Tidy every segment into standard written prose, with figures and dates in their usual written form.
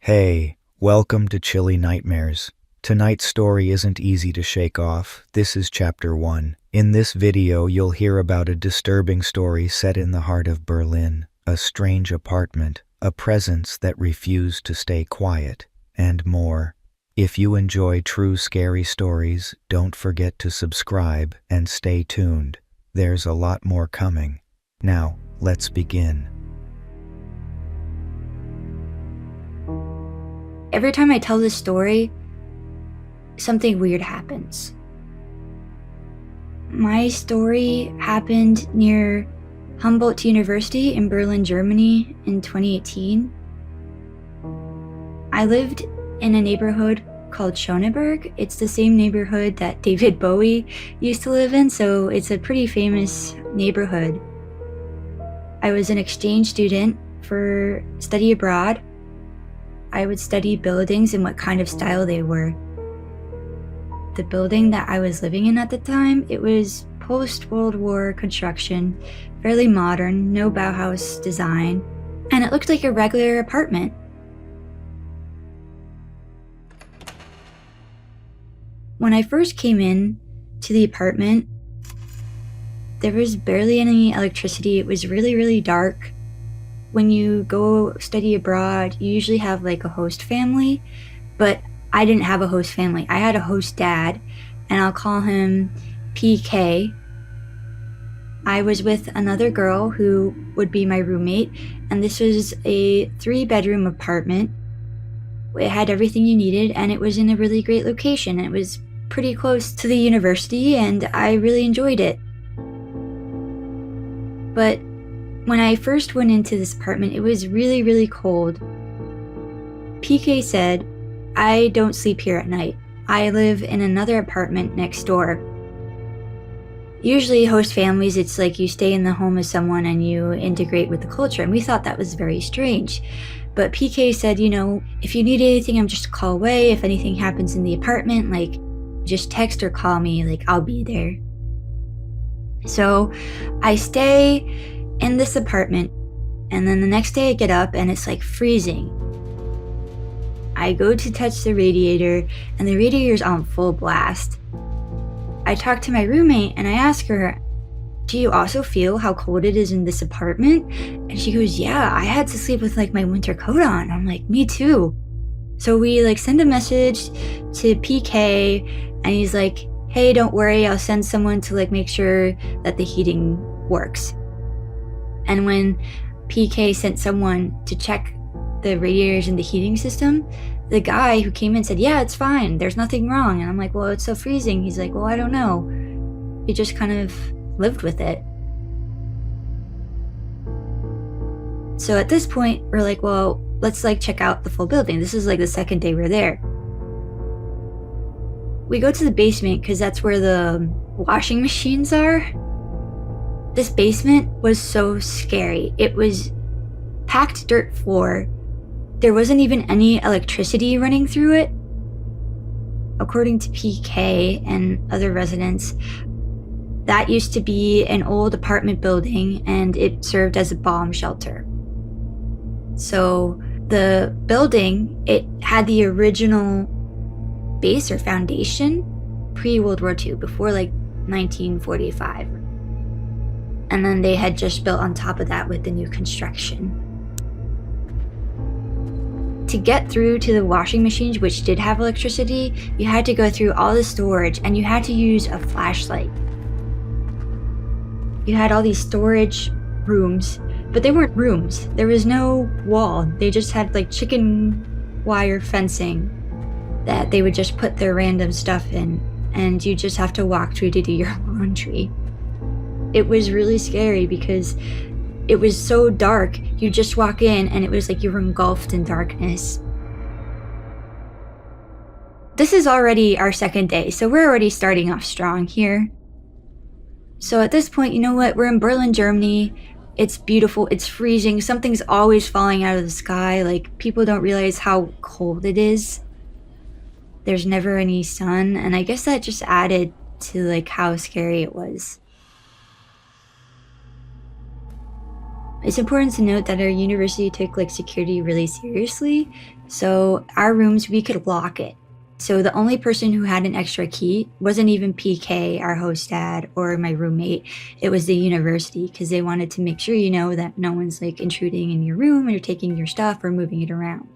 Hey, welcome to Chilly Nightmares. Tonight's story isn't easy to shake off. This is Chapter 1. In this video, you'll hear about a disturbing story set in the heart of Berlin, a strange apartment, a presence that refused to stay quiet, and more. If you enjoy true scary stories, don't forget to subscribe and stay tuned. There's a lot more coming. Now, let's begin. Every time I tell this story, something weird happens. My story happened near Humboldt University in Berlin, Germany in 2018. I lived in a neighborhood called Schöneberg. It's the same neighborhood that David Bowie used to live in, so it's a pretty famous neighborhood. I was an exchange student for study abroad. I would study buildings and what kind of style they were. The building that I was living in at the time, it was post-World War construction, fairly modern, no Bauhaus design, and it looked like a regular apartment. When I first came in to the apartment, there was barely any electricity. It was really, really dark. When you go study abroad, you usually have like a host family, but I didn't have a host family. I had a host dad, and I'll call him PK. I was with another girl who would be my roommate, and this was a 3-bedroom apartment. It had everything you needed, and it was in a really great location. It was pretty close to the university, and I really enjoyed it. But when I first went into this apartment, it was really, really cold. PK said, "I don't sleep here at night. I live in another apartment next door." Usually host families, it's like you stay in the home of someone and you integrate with the culture, and we thought that was very strange. But PK said, if you need anything, I'm just a call away. If anything happens in the apartment, just text or call me, I'll be there. So I stay in this apartment, and then the next day I get up and it's freezing. I go to touch the radiator, and the radiator's on full blast. I talk to my roommate and I ask her, "Do you also feel how cold it is in this apartment?" And she goes, "Yeah, I had to sleep with my winter coat on." I'm like, "Me too." So we send a message to PK, and he's like, "Hey, don't worry, I'll send someone to make sure that the heating works." And when PK sent someone to check the radiators in the heating system, the guy who came in said, "Yeah, it's fine. There's nothing wrong." And I'm like, "Well, it's so freezing." He's like, "Well, I don't know." He just kind of lived with it. So at this point, we're like, well, let's check out the full building. This is the second day we're there. We go to the basement because that's where the washing machines are. This basement was so scary. It was packed dirt floor. There wasn't even any electricity running through it. According to PK and other residents, that used to be an old apartment building, and it served as a bomb shelter. So the building, it had the original base or foundation pre-World War II, before 1945. And then they had just built on top of that with the new construction. To get through to the washing machines, which did have electricity, you had to go through all the storage, and you had to use a flashlight. You had all these storage rooms, but they weren't rooms. There was no wall. They just had chicken wire fencing that they would just put their random stuff in, and you just have to walk through to do your laundry. It was really scary because it was so dark. You just walk in and it was you were engulfed in darkness. This is already our second day, so we're already starting off strong here. So at this point, you know what? We're in Berlin, Germany. It's beautiful. It's freezing. Something's always falling out of the sky. People don't realize how cold it is. There's never any sun, and I guess that just added to how scary it was. It's important to note that our university took like security really seriously. So our rooms, we could lock it. So the only person who had an extra key wasn't even PK, our host dad, or my roommate. It was the university, because they wanted to make sure, that no one's like intruding in your room or taking your stuff or moving it around.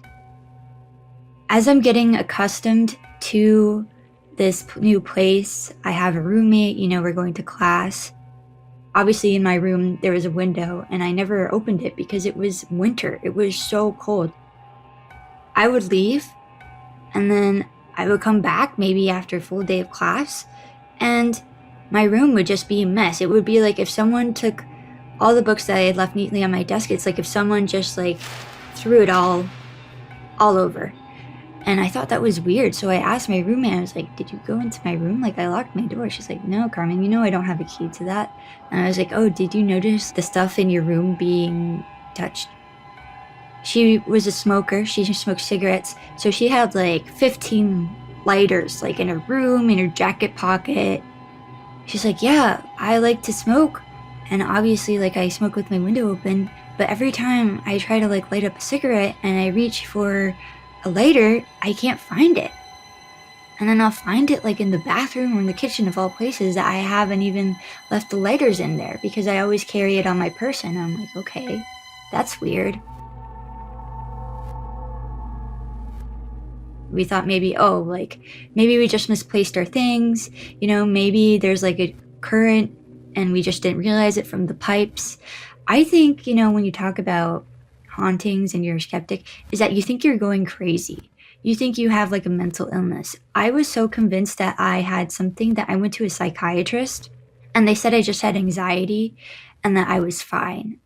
As I'm getting accustomed to this new place, I have a roommate, we're going to class. Obviously in my room, there was a window and I never opened it because it was winter. It was so cold. I would leave and then I would come back maybe after a full day of class and my room would just be a mess. It would be like if someone took all the books that I had left neatly on my desk, it's like if someone just like threw it all over. And I thought that was weird. So I asked my roommate, I was like, did you go into my room? Like I locked my door. She's like, no, Carmen, I don't have a key to that. And I was like, oh, did you notice the stuff in your room being touched? She was a smoker. She smoked cigarettes. So she had like 15 lighters like in her room, in her jacket pocket. She's like, yeah, I like to smoke. And obviously like I smoke with my window open. But every time I try to like light up a cigarette and I reach for a lighter, I can't find it. And then I'll find it like in the bathroom or in the kitchen of all places that I haven't even left the lighters in there because I always carry it on my person. I'm like, okay, that's weird. We thought maybe we just misplaced our things. Maybe there's like a current and we just didn't realize it from the pipes. I think, when you talk about hauntings and you're a skeptic, is that you think you're going crazy. You think you have like a mental illness. I was so convinced that I had something that I went to a psychiatrist and they said I just had anxiety and that I was fine.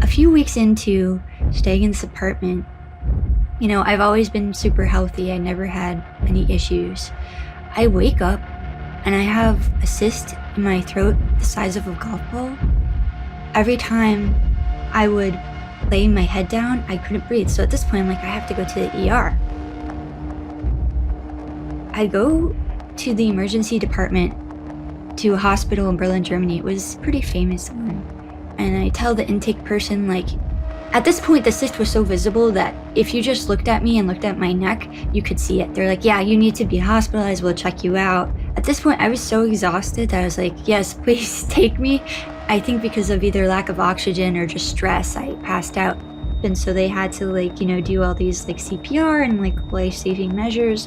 A few weeks into staying in this apartment, I've always been super healthy. I never had any issues. I wake up and I have a cyst in my throat the size of a golf ball. Every time I would lay my head down, I couldn't breathe. So at this point, I'm like, I have to go to the ER. I go to the emergency department to a hospital in Berlin, Germany. It was a pretty famous one. And I tell the intake person, like, at this point, the cyst was so visible that if you just looked at me and looked at my neck, you could see it. They're like, yeah, you need to be hospitalized. We'll check you out. At this point, I was so exhausted that I was like, yes, please take me. I think because of either lack of oxygen or just stress, I passed out. And so they had to do all these CPR and life-saving measures.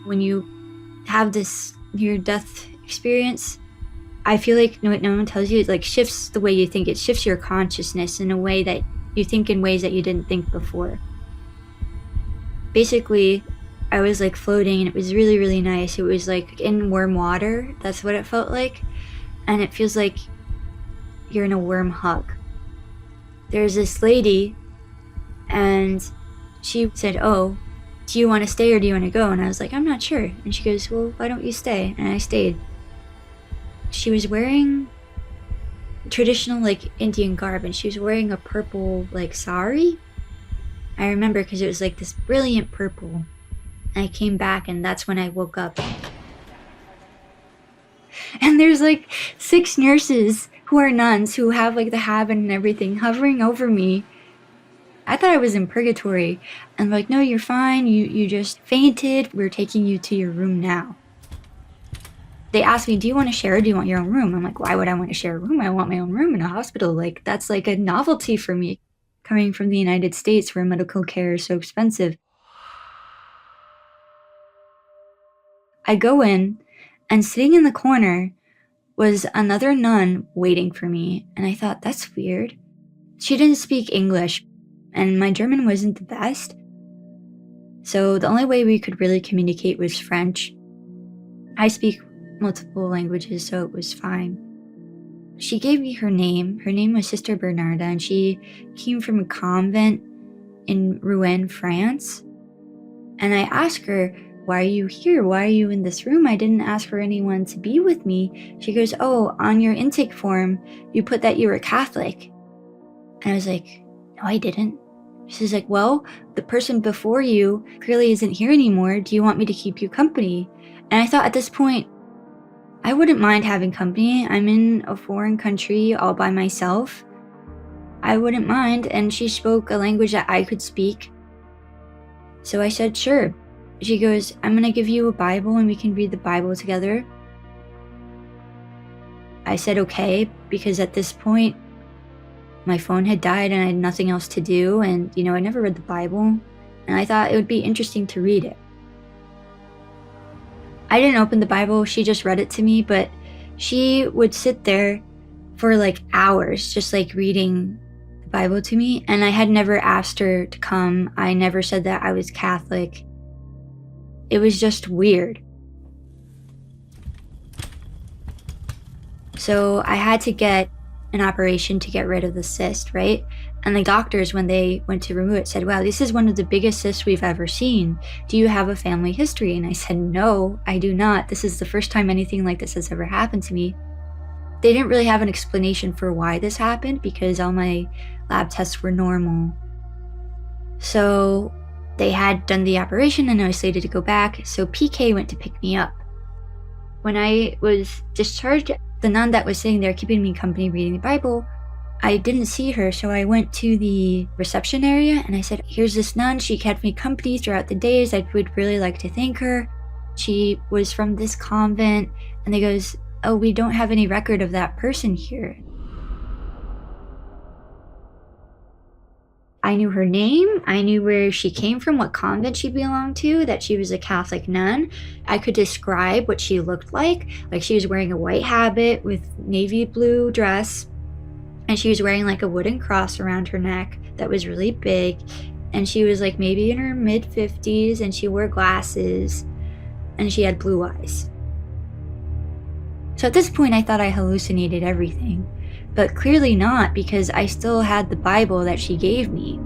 When you have this near-death experience, I feel like what no one tells you, it shifts the way you think. It shifts your consciousness in a way that you think in ways that you didn't think before. Basically, I was floating and it was really, really nice. It was in warm water. That's what it felt like. And it feels like you're in a warm hug. There's this lady and she said, oh, do you want to stay or do you want to go? And I was like, I'm not sure. And she goes, well, why don't you stay? And I stayed. She was wearing traditional Indian garb and she was wearing a purple sari. I remember because it was this brilliant purple. And I came back and that's when I woke up. And there's 6 nurses who are nuns who have the habit and everything hovering over me. I thought I was in purgatory. And they're like, no, you're fine. You just fainted. We're taking you to your room now. They asked me, do you want to share or do you want your own room? I'm like, why would I want to share a room? I want my own room in a hospital. That's a novelty for me. Coming from the United States where medical care is so expensive. I go in and sitting in the corner was another nun waiting for me. And I thought, that's weird. She didn't speak English and my German wasn't the best. So the only way we could really communicate was French. I speak multiple languages, so it was fine. She gave me her name. Her name was Sister Bernarda, and she came from a convent in Rouen, France. And I asked her, why are you here? Why are you in this room? I didn't ask for anyone to be with me. She goes, oh, on your intake form, you put that you were Catholic. And I was like, no, I didn't. She's like, well, the person before you clearly isn't here anymore. Do you want me to keep you company? And I thought at this point, I wouldn't mind having company. I'm in a foreign country all by myself. I wouldn't mind. And she spoke a language that I could speak. So I said, sure. She goes, I'm going to give you a Bible and we can read the Bible together. I said, okay, because at this point, my phone had died and I had nothing else to do. And, I never read the Bible. And I thought it would be interesting to read it. I didn't open the Bible, she just read it to me, but she would sit there for like hours just like reading the Bible to me, and I had never asked her to come. I never said that I was Catholic. It was just weird. So I had to get an operation to get rid of the cyst, right? And the doctors, when they went to remove it, said, wow, this is one of the biggest cysts we've ever seen. Do you have a family history? And I said, no, I do not. This is the first time anything like this has ever happened to me. They didn't really have an explanation for why this happened because all my lab tests were normal. So they had done the operation and I was slated to go back. So PK went to pick me up. When I was discharged, the nun that was sitting there keeping me company reading the Bible, I didn't see her, so I went to the reception area and I said, here's this nun. She kept me company throughout the days. I would really like to thank her. She was from this convent. And they goes, oh, we don't have any record of that person here. I knew her name. I knew where she came from, what convent she belonged to, that she was a Catholic nun. I could describe what she looked like she was wearing a white habit with navy blue dress. And she was wearing like a wooden cross around her neck that was really big. And she was like maybe in her mid-50s and she wore glasses and she had blue eyes. So at this point I thought I hallucinated everything, but clearly not because I still had the Bible that she gave me.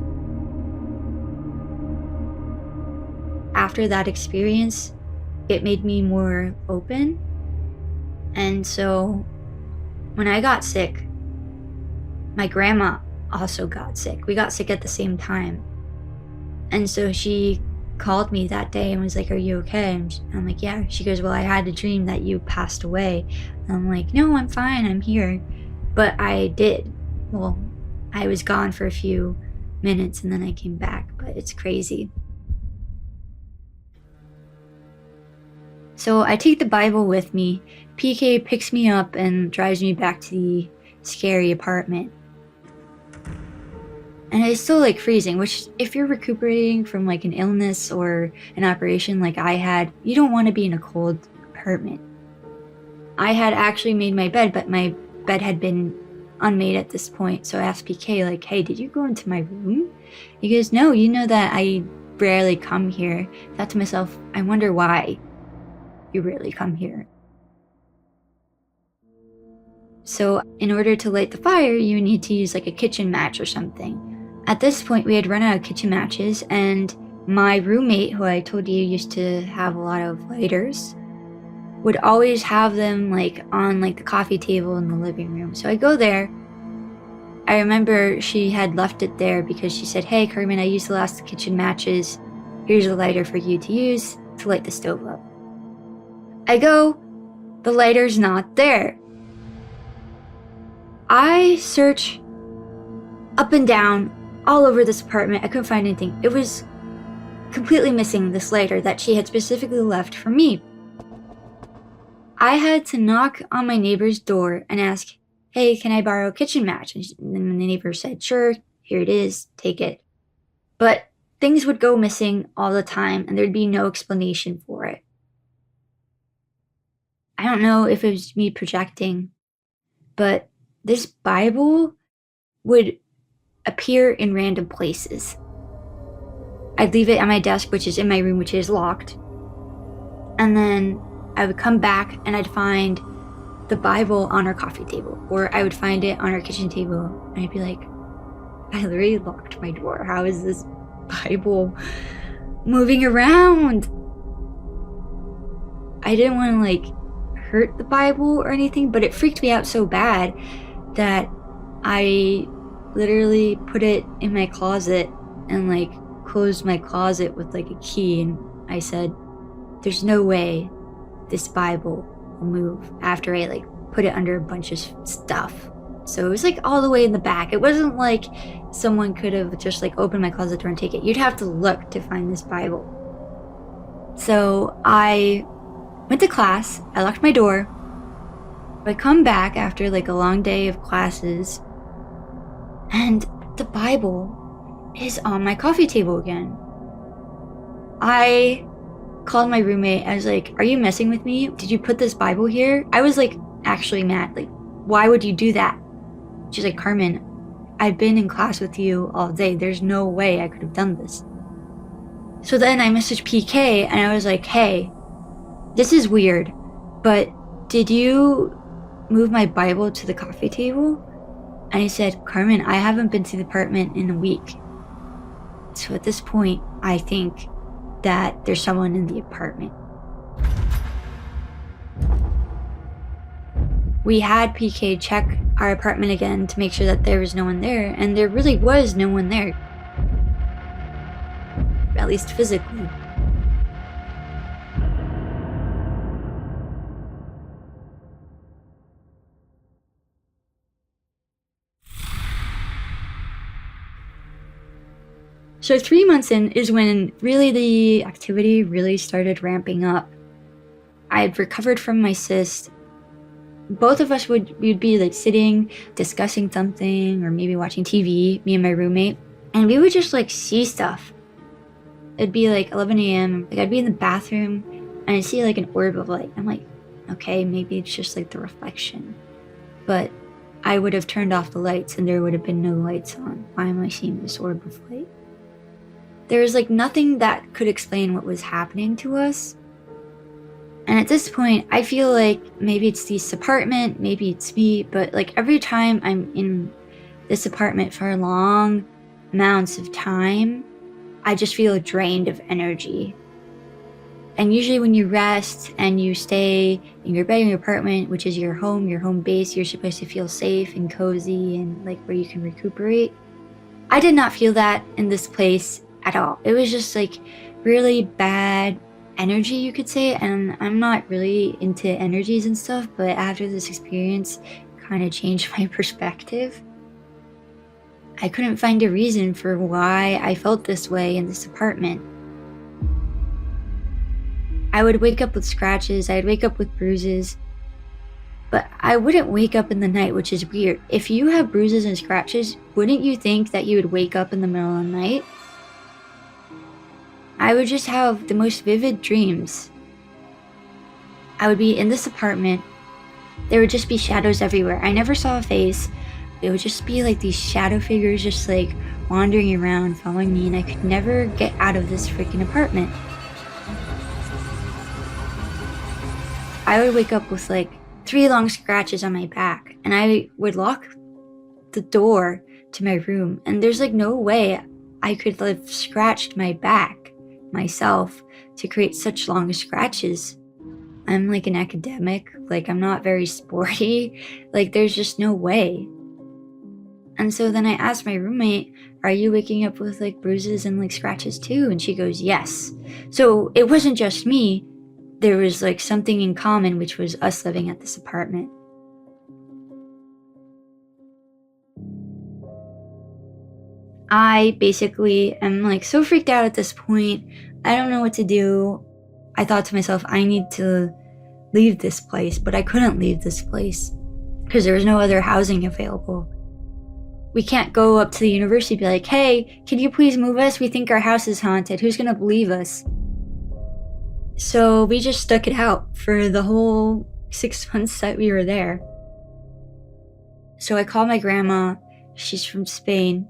After that experience, it made me more open. And so when I got sick, my grandma also got sick. We got sick at the same time. And so she called me that day and was like, are you okay? And I'm like, yeah. She goes, well, I had a dream that you passed away. And I'm like, no, I'm fine. I'm here. But I did. Well, I was gone for a few minutes and then I came back, but it's crazy. So I take the Bible with me. PK picks me up and drives me back to the scary apartment. And it's still like freezing, which if you're recuperating from like an illness or an operation like I had, you don't want to be in a cold apartment. I had actually made my bed, but my bed had been unmade at this point. So I asked PK like, hey, did you go into my room? He goes, no, you know that I rarely come here. I thought to myself, I wonder why you rarely come here. So in order to light the fire, you need to use like a kitchen match or something. At this point, we had run out of kitchen matches, and my roommate, who I told you used to have a lot of lighters, would always have them like on like the coffee table in the living room. So I go there. I remember she had left it there because she said, hey, Carmen, I used the last kitchen matches. Here's a lighter for you to use to light the stove up. I go, the lighter's not there. I search up and down all over this apartment. I couldn't find anything. It was completely missing, this lighter that she had specifically left for me. I had to knock on my neighbor's door and ask, hey, can I borrow a kitchen match? And the neighbor said, sure, here it is, take it. But things would go missing all the time and there'd be no explanation for it. I don't know if it was me projecting, but this Bible would appear in random places. I'd leave it at my desk, which is in my room, which is locked. And then I would come back and I'd find the Bible on our coffee table, or I would find it on our kitchen table. And I'd be like, I literally locked my door. How is this Bible moving around? I didn't want to like hurt the Bible or anything, but it freaked me out so bad that I literally put it in my closet and like closed my closet with like a key, and I said, there's no way this Bible will move after I like put it under a bunch of stuff. So it was like all the way in the back. It wasn't like someone could have just like opened my closet door and take it. You'd have to look to find this Bible. So I went to class, I locked my door. I come back after like a long day of classes, and the Bible is on my coffee table again. I called my roommate. I was like, are you messing with me? Did you put this Bible here? I was like actually mad. Like, why would you do that? She's like, Carmen, I've been in class with you all day. There's no way I could have done this. So then I messaged PK and I was like, hey, this is weird, but did you move my Bible to the coffee table? And he said, Carmen, I haven't been to the apartment in a week. So at this point, I think that there's someone in the apartment. We had PK check our apartment again to make sure that there was no one there, and there really was no one there. At least physically. So 3 months in is when really the activity really started ramping up. I had recovered from my cyst. Both of us we'd be like sitting, discussing something, or maybe watching TV, me and my roommate, and we would just like see stuff. It'd be like 11 a.m. Like I'd be in the bathroom and I'd see like an orb of light. I'm like, okay, maybe it's just like the reflection. But I would have turned off the lights and there would have been no lights on. Why am I seeing this orb of light? There was like nothing that could explain what was happening to us. And at this point, I feel like maybe it's this apartment, maybe it's me, but like every time I'm in this apartment for long amounts of time, I just feel drained of energy. And usually when you rest and you stay in your bed in your apartment, which is your home base, you're supposed to feel safe and cozy and like where you can recuperate. I did not feel that in this place at all. It was just like really bad energy, you could say, and I'm not really into energies and stuff, but after this experience kind of changed my perspective. I couldn't find a reason for why I felt this way in this apartment. I would wake up with scratches, I'd wake up with bruises, but I wouldn't wake up in the night, which is weird. If you have bruises and scratches, wouldn't you think that you would wake up in the middle of the night? I would just have the most vivid dreams. I would be in this apartment. There would just be shadows everywhere. I never saw a face. It would just be like these shadow figures just like wandering around, following me, and I could never get out of this freaking apartment. I would wake up with like 3 long scratches on my back, and I would lock the door to my room, and there's like no way I could have scratched my back myself to create such long scratches. I'm like an academic, like I'm not very sporty, like there's just no way. And so then I asked my roommate, are you waking up with like bruises and like scratches too? And she goes, yes. So it wasn't just me, there was like something in common, which was us living at this apartment. I basically am like so freaked out at this point. I don't know what to do. I thought to myself, I need to leave this place, but I couldn't leave this place because there was no other housing available. We can't go up to the university and be like, hey, can you please move us? We think our house is haunted. Who's gonna believe us? So we just stuck it out for the whole 6 months that we were there. So I called my grandma. She's from Spain.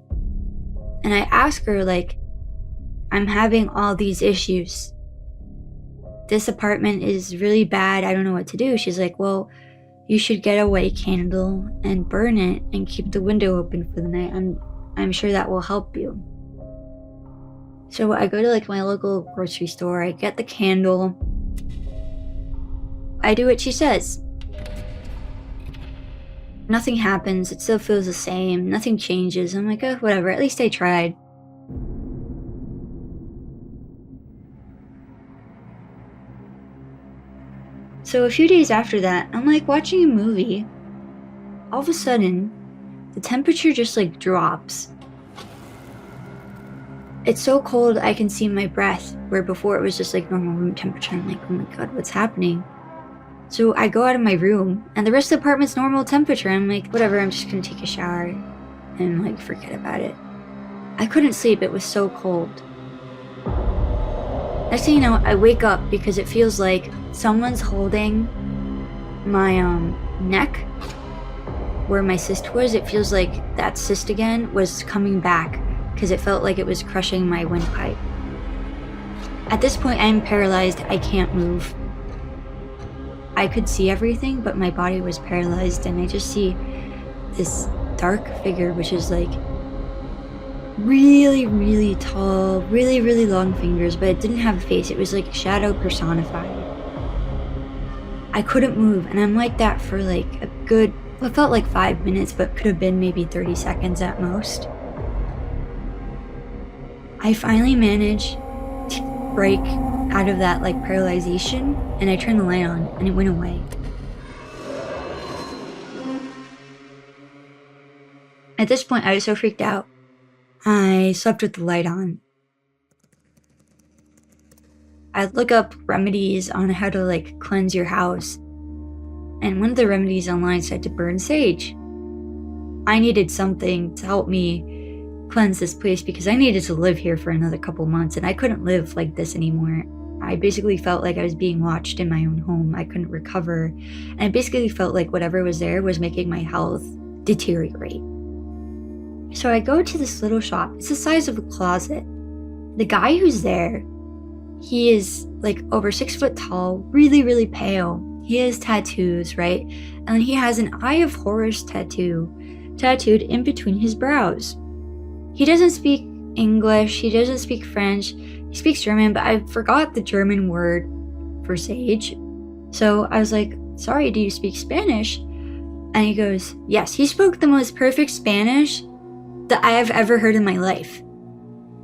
And I asked her, like, I'm having all these issues. This apartment is really bad. I don't know what to do. She's like, well, you should get a white candle and burn it and keep the window open for the night. I'm sure that will help you. So I go to like my local grocery store. I get the candle. I do what she says. Nothing happens. It still feels the same. Nothing changes. I'm like, oh, whatever. At least I tried. So a few days after that, I'm like watching a movie. All of a sudden, the temperature just like drops. It's so cold I can see my breath, where before it was just like normal room temperature. I'm like, oh my god, what's happening? So I go out of my room, and the rest of the apartment's normal temperature. I'm like, whatever, I'm just gonna take a shower and like forget about it. I couldn't sleep, it was so cold. Next thing you know, I wake up because it feels like someone's holding my neck where my cyst was. It feels like that cyst again was coming back because it felt like it was crushing my windpipe. At this point, I'm paralyzed. I can't move. I could see everything, but my body was paralyzed, and I just see this dark figure, which is like really, really tall, really, really long fingers, but it didn't have a face. It was like shadow personified. I couldn't move, and I'm like that for like a good, it felt like 5 minutes, but could have been maybe 30 seconds at most. I finally managed to break out of that like paralyzation, and I turned the light on, and it went away. At this point, I was so freaked out. I slept with the light on. I look up remedies on how to like cleanse your house, and one of the remedies online said to burn sage. I needed something to help me cleanse this place because I needed to live here for another couple months, and I couldn't live like this anymore. I basically felt like I was being watched in my own home. I couldn't recover, and I basically felt like whatever was there was making my health deteriorate. So I go to this little shop. It's the size of a closet. The guy who's there, he is like over 6 foot tall, really, really pale. He has tattoos, right? And then he has an Eye of Horus tattooed in between his brows. He doesn't speak English, he doesn't speak French, he speaks German, but I forgot the German word for sage. So I was like, sorry, do you speak Spanish? And he goes, yes. He spoke the most perfect Spanish that I have ever heard in my life.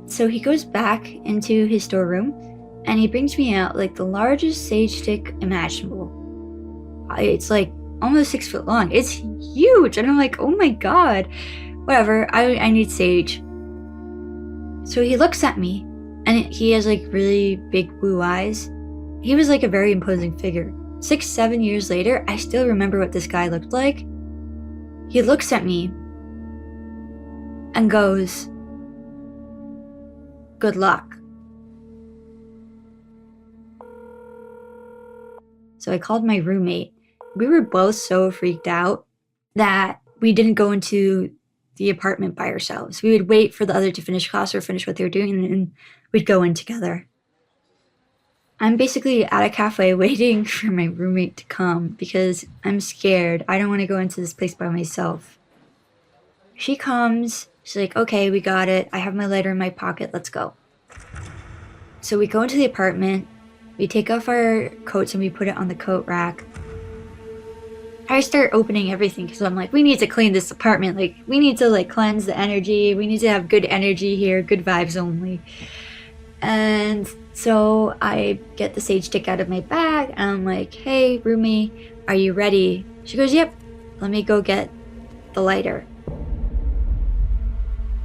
So he goes back into his storeroom, and he brings me out like the largest sage stick imaginable. It's like almost 6 foot long. It's huge. And I'm like, oh my god. Whatever, I need sage. So he looks at me, and he has like really big blue eyes. He was like a very imposing figure. 6-7 years later, I still remember what this guy looked like. He looks at me and goes, good luck. So I called my roommate. We were both so freaked out that we didn't go into the apartment by ourselves. We would wait for the other to finish class or finish what they were doing, and then we'd go in together. I'm basically at a cafe waiting for my roommate to come because I'm scared. I don't want to go into this place by myself. She comes. She's like, okay, we got it. I have my lighter in my pocket. Let's go. So we go into the apartment. We take off our coats and we put it on the coat rack. I start opening everything because I'm like, we need to clean this apartment. Like, we need to like cleanse the energy. We need to have good energy here, good vibes only. And so I get the sage stick out of my bag, and I'm like, hey, roomie, are you ready? She goes, yep, let me go get the lighter.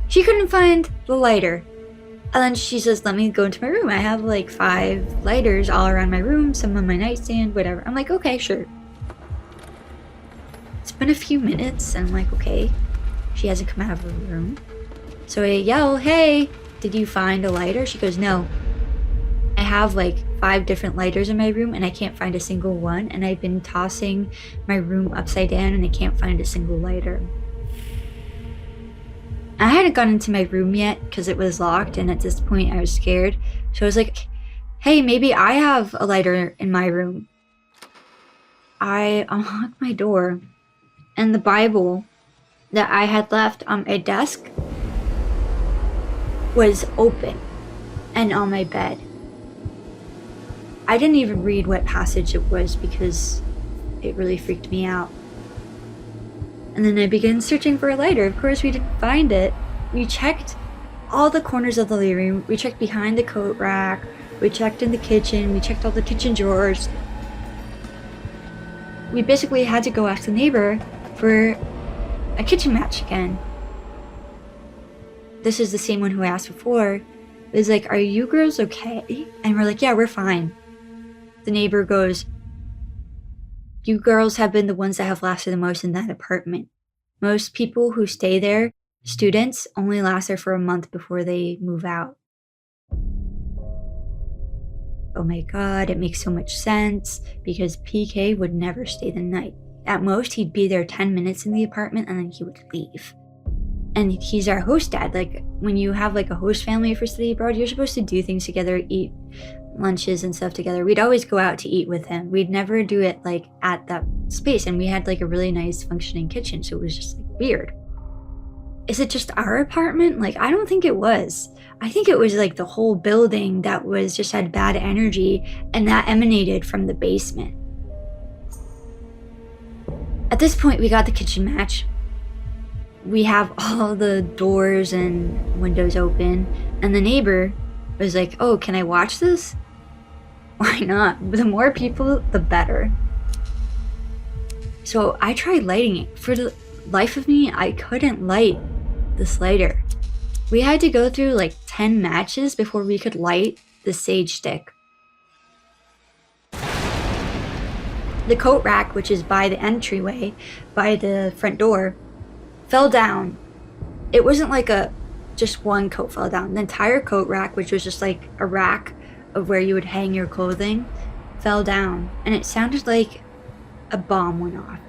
She couldn't find the lighter. And then she says, let me go into my room. I have like 5 lighters all around my room, some on my nightstand, whatever. I'm like, okay, sure. It's been a few minutes, and I'm like, okay. She hasn't come out of her room. So I yell, hey, did you find a lighter? She goes, no. I have like 5 different lighters in my room, and I can't find a single one. And I've been tossing my room upside down, and I can't find a single lighter. I hadn't gone into my room yet because it was locked, and at this point I was scared. So I was like, hey, maybe I have a lighter in my room. I unlocked my door, and the Bible that I had left on my desk was open and on my bed. I didn't even read what passage it was because it really freaked me out. And then I began searching for a lighter. Of course, we didn't find it. We checked all the corners of the living room. We checked behind the coat rack. We checked in the kitchen. We checked all the kitchen drawers. we basically had to go ask the neighbor for a kitchen match again. This is the same one who I asked before. It was like, are you girls okay? And we're like, yeah, we're fine. The neighbor goes, you girls have been the ones that have lasted the most in that apartment. Most people who stay there, students, only last there for a month before they move out. Oh my god, it makes so much sense, because PK would never stay the night. At most, he'd be there 10 minutes in the apartment and then he would leave. And he's our host dad. Like, when you have like a host family for study abroad, you're supposed to do things together, eat lunches and stuff together. We'd always go out to eat with him. We'd never do it like at that space. And we had like a really nice functioning kitchen, so it was just like weird. Is it just our apartment? Like, I don't think it was. I think it was like the whole building that was just had bad energy, and that emanated from the basement. At this point, we got the kitchen match. We have all the doors and windows open, and the neighbor was like, oh, can I watch this? Why not? The more people, the better. So I tried lighting it. For the life of me, I couldn't light this lighter. We had to go through like 10 matches before we could light the sage stick. The coat rack, which is by the entryway, by the front door, fell down. It wasn't like just one coat fell down. The entire coat rack, which was just like a rack of where you would hang your clothing, fell down. And it sounded like a bomb went off.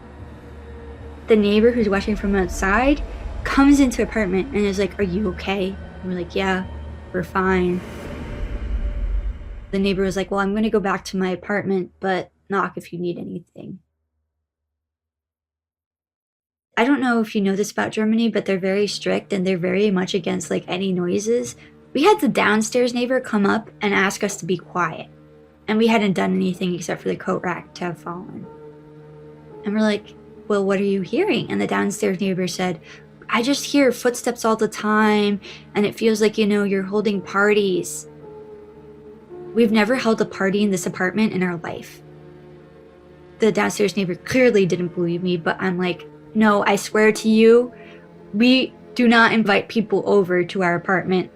The neighbor who's watching from outside comes into the apartment and is like, are you okay? And we're like, yeah, we're fine. The neighbor was like, well, I'm gonna go back to my apartment, but knock if you need anything. I don't know if you know this about Germany, but they're very strict and they're very much against like any noises. We had the downstairs neighbor come up and ask us to be quiet. And we hadn't done anything except for the coat rack to have fallen. And we're like, well, what are you hearing? And the downstairs neighbor said, I just hear footsteps all the time, and it feels like, you're holding parties. We've never held a party in this apartment in our life. The downstairs neighbor clearly didn't believe me, but I'm like, no, I swear to you, we do not invite people over to our apartment.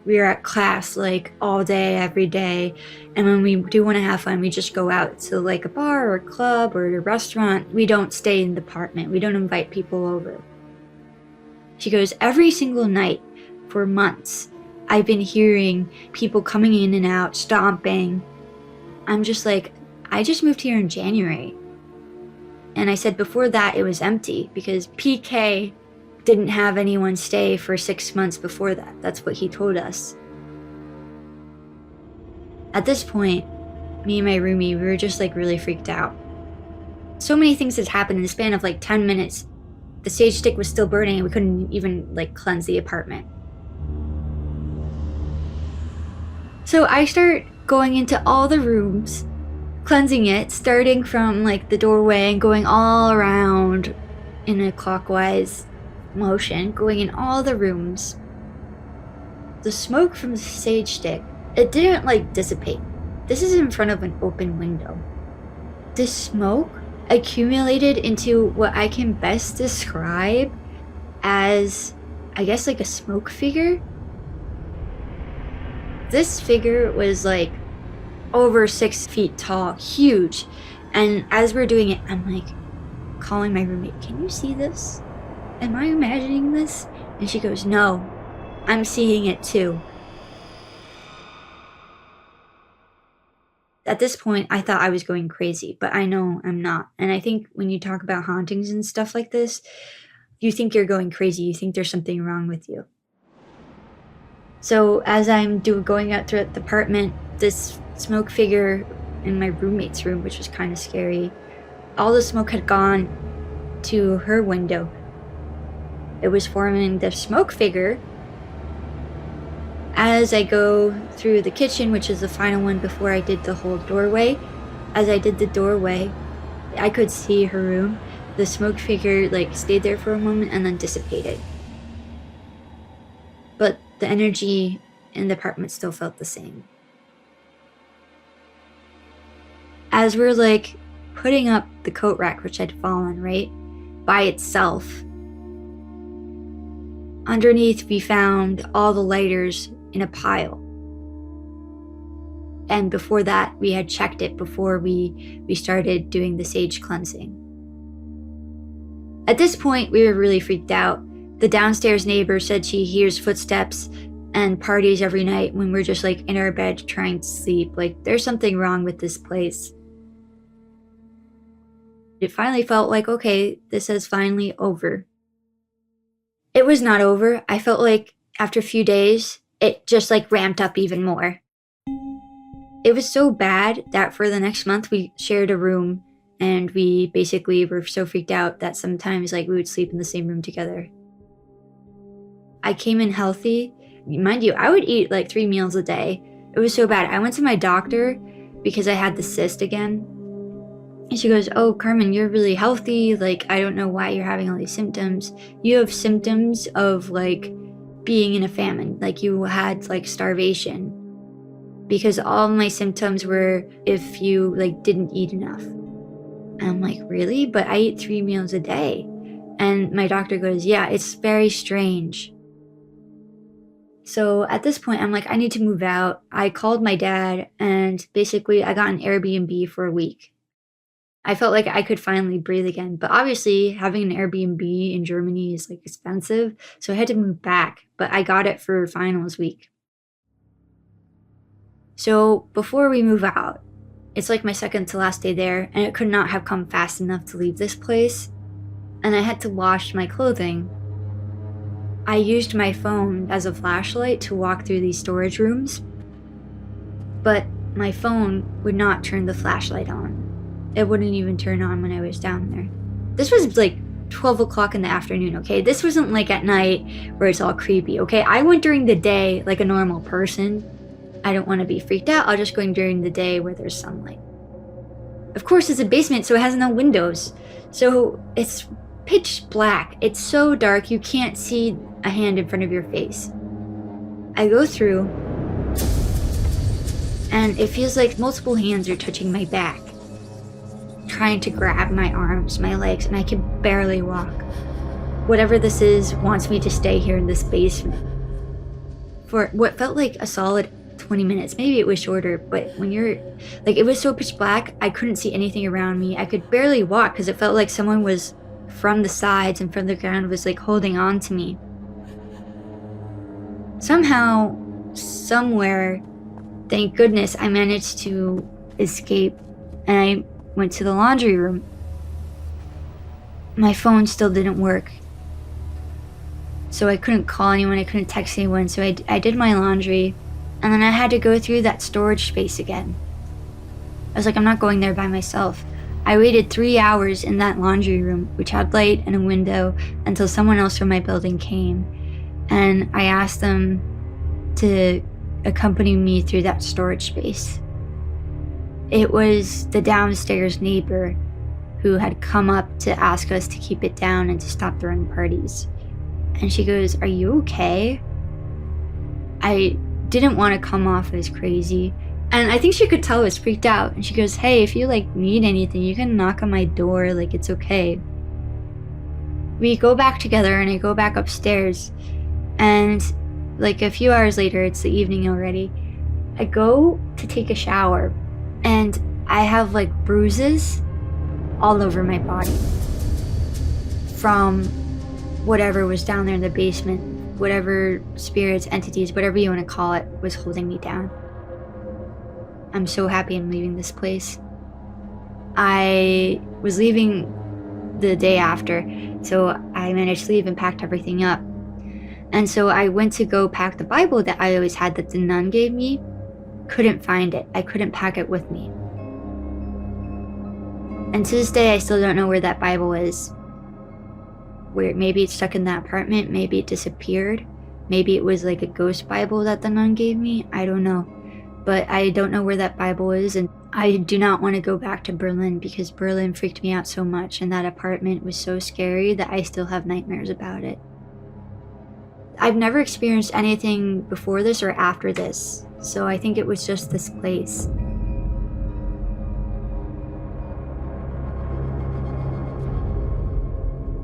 We are at class like all day, every day. And when we do want to have fun, we just go out to like a bar or a club or a restaurant. We don't stay in the apartment. We don't invite people over. She goes, every single night for months, I've been hearing people coming in and out, stomping. I'm just like, I just moved here in January. And I said before that it was empty because PK didn't have anyone stay for 6 months before that. That's what he told us. At this point, me and my roomie, we were just like really freaked out. So many things had happened in the span of like 10 minutes. The sage stick was still burning and we couldn't even like cleanse the apartment. So I start going into all the rooms, cleansing it, starting from like the doorway and going all around in a clockwise motion, going in all the rooms. The smoke from the sage stick, it didn't like dissipate. This is in front of an open window. This smoke accumulated into what I can best describe as, I guess, like a smoke figure. This figure was like over 6 feet tall, huge. And as we're doing it, I'm like calling my roommate, can you see this? Am I imagining this? And she goes, no, I'm seeing it too. At this point, I thought I was going crazy, but I know I'm not. And I think when you talk about hauntings and stuff like this, you think you're going crazy. You think there's something wrong with you. So as I'm going out through the apartment, this smoke figure in my roommate's room, which was kind of scary, all the smoke had gone to her window. It was forming the smoke figure. As I go through the kitchen, which is the final one before I did the whole doorway, as I did the doorway, I could see her room. The smoke figure like stayed there for a moment and then dissipated. But the energy in the apartment still felt the same. As we're like putting up the coat rack, which had fallen, right, by itself. Underneath, we found all the lighters in a pile. And before that, we had checked it before we started doing the sage cleansing. At this point, we were really freaked out. The downstairs neighbor said she hears footsteps and parties every night when we're just like in our bed trying to sleep. Like, there's something wrong with this place. It finally felt like, okay, this is finally over. It was not over. I felt like after a few days, it just like ramped up even more. It was so bad that for the next month we shared a room, and we basically were so freaked out that sometimes like we would sleep in the same room together. I came in healthy. Mind you, I would eat like 3 meals a day. It was so bad. I went to my doctor because I had the cyst again. And she goes, "Oh, Carmen, you're really healthy. Like, I don't know why you're having all these symptoms. You have symptoms of like being in a famine. Like you had like starvation." Because all my symptoms were if you like didn't eat enough. And I'm like, really? But I eat 3 meals a day. And my doctor goes, "Yeah, it's very strange." So at this point, I'm like, I need to move out. I called my dad, and basically I got an Airbnb for a week. I felt like I could finally breathe again. But obviously, having an Airbnb in Germany is like expensive. So I had to move back, but I got it for finals week. So before we move out, it's like my second to last day there, and it could not have come fast enough to leave this place. And I had to wash my clothing. I used my phone as a flashlight to walk through these storage rooms, but my phone would not turn the flashlight on. It wouldn't even turn on when I was down there. This was like 12 o'clock in the afternoon, okay? This wasn't like at night where it's all creepy, okay? I went during the day like a normal person. I don't want to be freaked out. I'll just go in during the day where there's sunlight. Of course, it's a basement, so it has no windows. So it's pitch black. It's so dark, you can't see a hand in front of your face. I go through, and it feels like multiple hands are touching my back, trying to grab my arms, my legs, and I can barely walk. Whatever this is wants me to stay here in this basement for what felt like a solid 20 minutes. Maybe it was shorter, but when you're like, it was so pitch black, I couldn't see anything around me. I could barely walk because it felt like someone was from the sides and from the ground was like holding on to me. Somehow, somewhere, thank goodness, I managed to escape, and I went to the laundry room. My phone still didn't work, so I couldn't call anyone, I couldn't text anyone, so I did my laundry, and then I had to go through that storage space again. I was like, I'm not going there by myself. I waited 3 hours in that laundry room, which had light and a window, until someone else from my building came, and I asked them to accompany me through that storage space. It was the downstairs neighbor who had come up to ask us to keep it down and to stop throwing parties. And she goes, "Are you okay?" I didn't want to come off as crazy, and I think she could tell I was freaked out. And she goes, "Hey, if you like need anything, you can knock on my door, like it's okay." We go back together, and I go back upstairs, and like a few hours later, it's the evening already, I go to take a shower, and I have like bruises all over my body from whatever was down there in the basement, whatever spirits, entities, whatever you want to call it, was holding me down. I'm so happy I'm leaving this place. I was leaving the day after, so I managed to leave and packed everything up. And so I went to go pack the Bible that I always had that the nun gave me. Couldn't find it. I couldn't pack it with me. And to this day, I still don't know where that Bible is. Where maybe it's stuck in that apartment, maybe it disappeared. Maybe it was like a ghost Bible that the nun gave me. I don't know. But I don't know where that Bible is, and I do not want to go back to Berlin because Berlin freaked me out so much, and that apartment was so scary that I still have nightmares about it. I've never experienced anything before this or after this, so I think it was just this place.